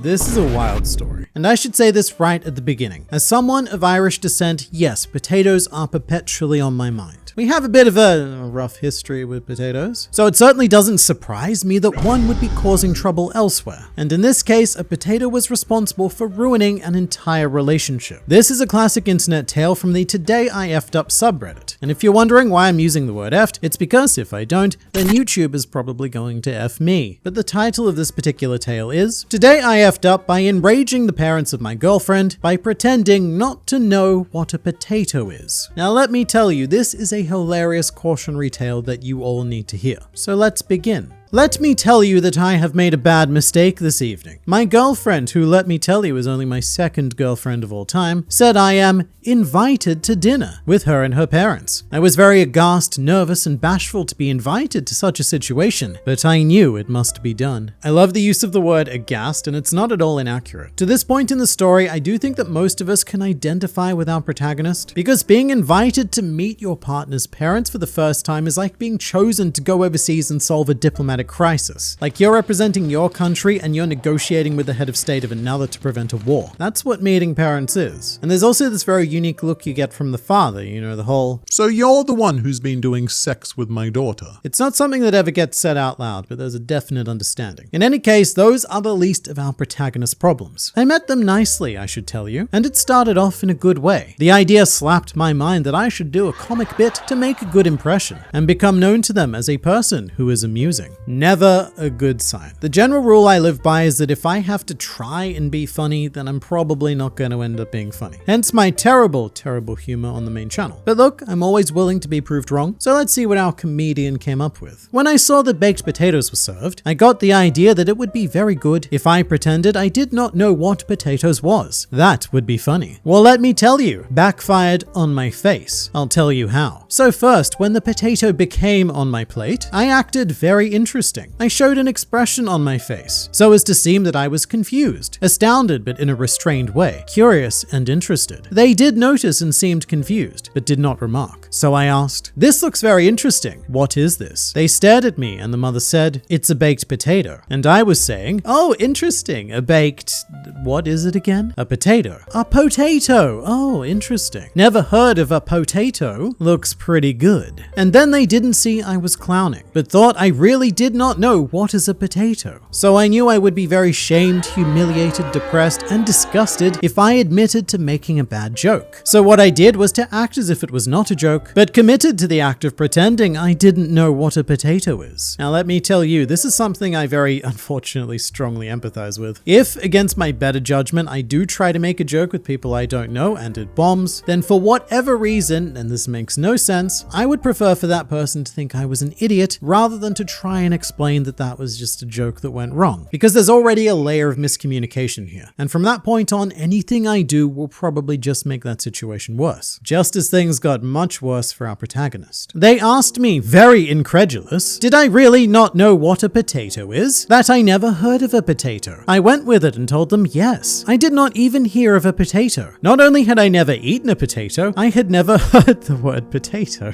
This is a wild story, and I should say this right at the beginning. As someone of Irish descent, yes, potatoes are perpetually on my mind. We have a bit of a rough history with potatoes, so it certainly doesn't surprise me that one would be causing trouble elsewhere. And in this case, a potato was responsible for ruining an entire relationship. This is a classic internet tale from the Today I Effed Up subreddit. And if you're wondering why I'm using the word effed, it's because if I don't, then YouTube is probably going to F me. But the title of this particular tale is, Today I Effed Up by enraging the parents of my girlfriend by pretending not to know what a potato is. Now let me tell you, this is a hilarious cautionary tale that you all need to hear. So let's begin. Let me tell you that I have made a bad mistake this evening. My girlfriend, who let me tell you is only my second girlfriend of all time, said I am invited to dinner with her and her parents. I was very aghast, nervous, and bashful to be invited to such a situation, but I knew it must be done. I love the use of the word aghast, and it's not at all inaccurate. To this point in the story, I do think that most of us can identify with our protagonist, because being invited to meet your partner's parents for the first time is like being chosen to go overseas and solve a diplomatic crisis. Like you're representing your country and you're negotiating with the head of state of another to prevent a war. That's what meeting parents is. And there's also this very unique look you get from the father, you know, the whole, "So you're the one who's been doing sex with my daughter." It's not something that ever gets said out loud, but there's a definite understanding. In any case, those are the least of our protagonist's problems. I met them nicely, I should tell you, and it started off in a good way. The idea slapped my mind that I should do a comic bit to make a good impression and become known to them as a person who is amusing. Never a good sign. The general rule I live by is that if I have to try and be funny, then I'm probably not going to end up being funny. Hence my terrible humor on the main channel. But look, I'm always willing to be proved wrong, so let's see what our comedian came up with. When I saw that baked potatoes were served, I got the idea that it would be very good if I pretended I did not know what potatoes was. That would be funny. Well, let me tell you, backfired on my face. I'll tell you how. So first, when the potato became on my plate, I acted very interesting. I showed an expression on my face, so as to seem that I was confused, astounded but in a restrained way, curious and interested. They did notice and seemed confused, but did not remark. So I asked, "This looks very interesting. What is this?" They stared at me and the mother said, "It's a baked potato." And I was saying, "Oh, interesting. A baked... what is it again? A potato." "A potato. Oh, interesting. Never heard of a potato. Looks pretty good." And then they didn't see I was clowning, but thought I really did not know what is a potato. So I knew I would be very shamed, humiliated, depressed, and disgusted if I admitted to making a bad joke. So what I did was to act as if it was not a joke, but committed to the act of pretending I didn't know what a potato is. Now let me tell you, this is something I very unfortunately strongly empathize with. If, against my better judgment, I do try to make a joke with people I don't know and it bombs, then for whatever reason, and this makes no sense, I would prefer for that person to think I was an idiot rather than to try and explain that that was just a joke that went wrong, because there's already a layer of miscommunication here. And from that point on, anything I do will probably just make that situation worse. Just as things got much worse for our protagonist. They asked me, very incredulous, did I really not know what a potato is? That I never heard of a potato. I went with it and told them yes. I did not even hear of a potato. Not only had I never eaten a potato, I had never heard the word potato.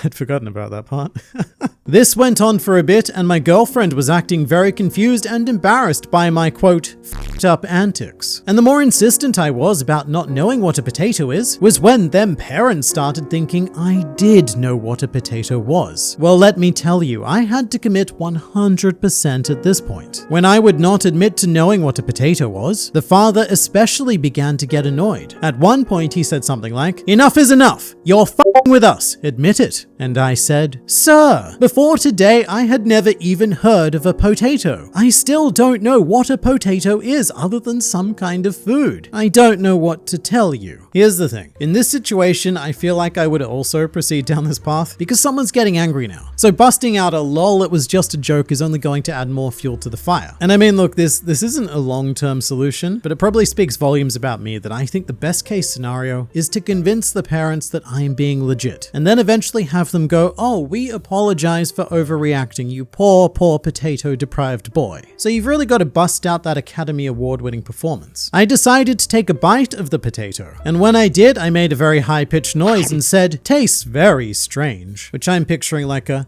I'd forgotten about that part. This went on for a bit, and my girlfriend was acting very confused and embarrassed by my, quote, f***ed up antics. And the more insistent I was about not knowing what a potato is, was when them parents started thinking I did know what a potato was. Well, let me tell you, I had to commit 100% at this point. When I would not admit to knowing what a potato was, the father especially began to get annoyed. At one point, he said something like, "Enough is enough. You're f***ing with us. Admit it." And I said, "Sir, before today, I had never even heard of a potato. I still don't know what a potato is other than some kind of food. I don't know what to tell you." Here's the thing. In this situation, I feel like I would also proceed down this path because someone's getting angry now. So busting out a lol, it was just a joke is only going to add more fuel to the fire. And I mean, look, this isn't a long-term solution, but it probably speaks volumes about me that I think the best case scenario is to convince the parents that I am being legit, and then eventually have them go, "Oh, we apologize for overreacting, you poor potato-deprived boy." So you've really got to bust out that Academy Award-winning performance. I decided to take a bite of the potato, and when I did, I made a very high-pitched noise and said, "Tastes very strange," which I'm picturing like a,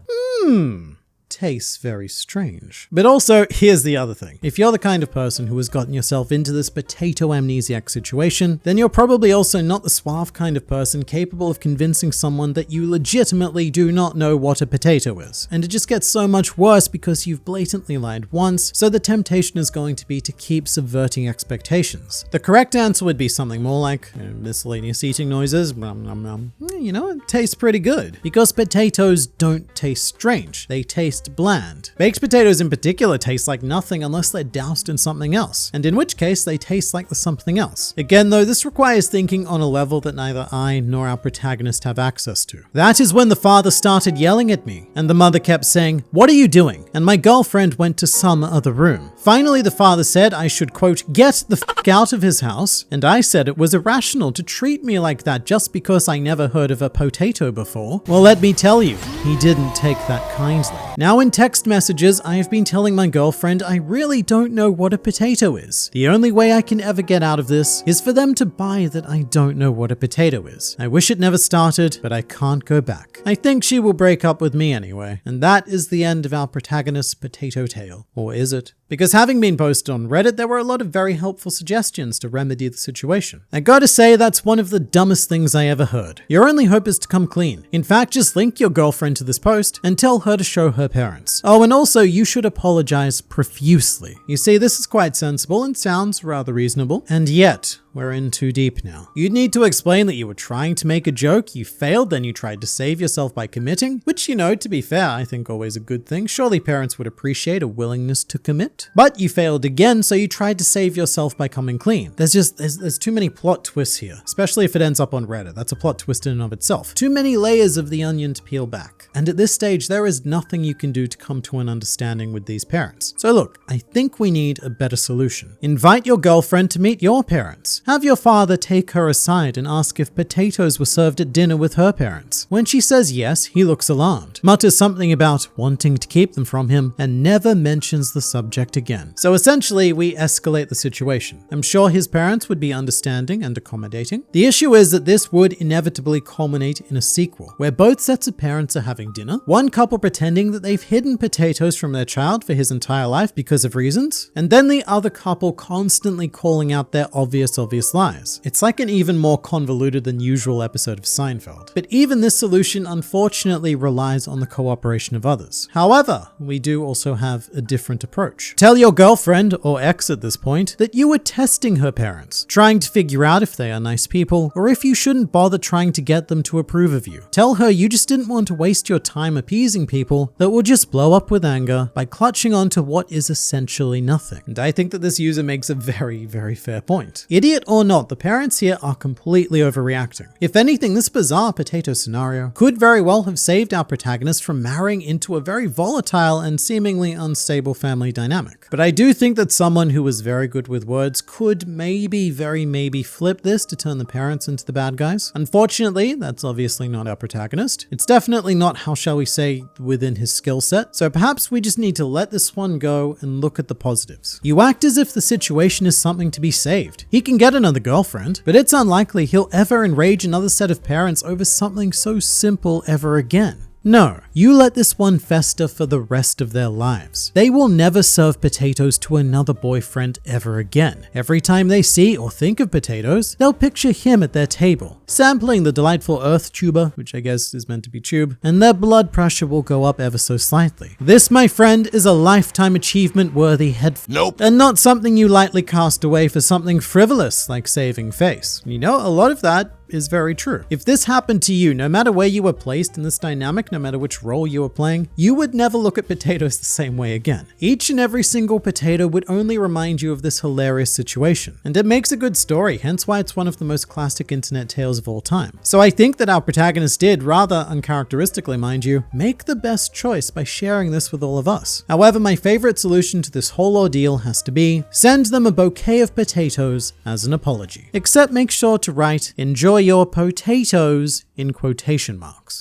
tastes very strange. But also, here's the other thing. If you're the kind of person who has gotten yourself into this potato amnesiac situation, then you're probably also not the suave kind of person capable of convincing someone that you legitimately do not know what a potato is. And it just gets so much worse because you've blatantly lied once, so the temptation is going to be to keep subverting expectations. The correct answer would be something more like miscellaneous eating noises, it tastes pretty good. Because potatoes don't taste strange, they taste bland. Baked potatoes in particular taste like nothing unless they're doused in something else, and in which case they taste like the something else. Again though, this requires thinking on a level that neither I nor our protagonist have access to. That is when the father started yelling at me, and the mother kept saying, "What are you doing?" And my girlfriend went to some other room. Finally, the father said I should, quote, "get the f*** out of his house," and I said it was irrational to treat me like that just because I never heard of a potato before. Well, let me tell you, he didn't take that kindly. Now in text messages, I have been telling my girlfriend I really don't know what a potato is. The only way I can ever get out of this is for them to buy that I don't know what a potato is. I wish it never started, but I can't go back. I think she will break up with me anyway. And that is the end of our protagonist's potato tale. Or is it? Because having been posted on Reddit, there were a lot of very helpful suggestions to remedy the situation. I gotta say, that's one of the dumbest things I ever heard. Your only hope is to come clean. In fact, just link your girlfriend to this post and tell her to show her parents. Oh, and also, you should apologize profusely. You see, this is quite sensible and sounds rather reasonable. And yet, we're in too deep now. You'd need to explain that you were trying to make a joke, you failed, then you tried to save yourself by committing, which, to be fair, I think always a good thing. Surely parents would appreciate a willingness to commit. But you failed again, so you tried to save yourself by coming clean. There's too many plot twists here, especially if it ends up on Reddit. That's a plot twist in and of itself. Too many layers of the onion to peel back. And at this stage, there is nothing you can do to come to an understanding with these parents. So look, I think we need a better solution. Invite your girlfriend to meet your parents. Have your father take her aside and ask if potatoes were served at dinner with her parents. When she says yes, he looks alarmed, mutters something about wanting to keep them from him, and never mentions the subject again. So essentially, we escalate the situation. I'm sure his parents would be understanding and accommodating. The issue is that this would inevitably culminate in a sequel, where both sets of parents are having dinner, one couple pretending that they've hidden potatoes from their child for his entire life because of reasons, and then the other couple constantly calling out their obvious lies. It's like an even more convoluted than usual episode of Seinfeld. But even this solution unfortunately relies on the cooperation of others. However, we do also have a different approach. Tell your girlfriend, or ex at this point, that you were testing her parents, trying to figure out if they are nice people, or if you shouldn't bother trying to get them to approve of you. Tell her you just didn't want to waste your time appeasing people that will just blow up with anger by clutching on to what is essentially nothing. And I think that this user makes a very, very fair point. Idiot or not, the parents here are completely overreacting. If anything, this bizarre potato scenario could very well have saved our protagonist from marrying into a very volatile and seemingly unstable family dynamic. But I do think that someone who was very good with words could maybe flip this to turn the parents into the bad guys. Unfortunately, that's obviously not our protagonist. It's definitely not, how shall we say, within his skill set. So perhaps we just need to let this one go and look at the positives. You act as if the situation is something to be saved. He can get another girlfriend, but it's unlikely he'll ever enrage another set of parents over something so simple ever again. No, you let this one fester for the rest of their lives. They will never serve potatoes to another boyfriend ever again. Every time they see or think of potatoes, they'll picture him at their table, sampling the delightful earth tuber, which I guess is meant to be tube, and their blood pressure will go up ever so slightly. This, my friend, is a lifetime achievement worthy headfuck. And not something you lightly cast away for something frivolous like saving face. A lot of that is very true. If this happened to you, no matter where you were placed in this dynamic, no matter which role you were playing, you would never look at potatoes the same way again. Each and every single potato would only remind you of this hilarious situation. And it makes a good story, hence why it's one of the most classic internet tales of all time. So I think that our protagonist did, rather uncharacteristically mind you, make the best choice by sharing this with all of us. However, my favorite solution to this whole ordeal has to be, send them a bouquet of potatoes as an apology. Except make sure to write, "Enjoy your potatoes" in quotation marks.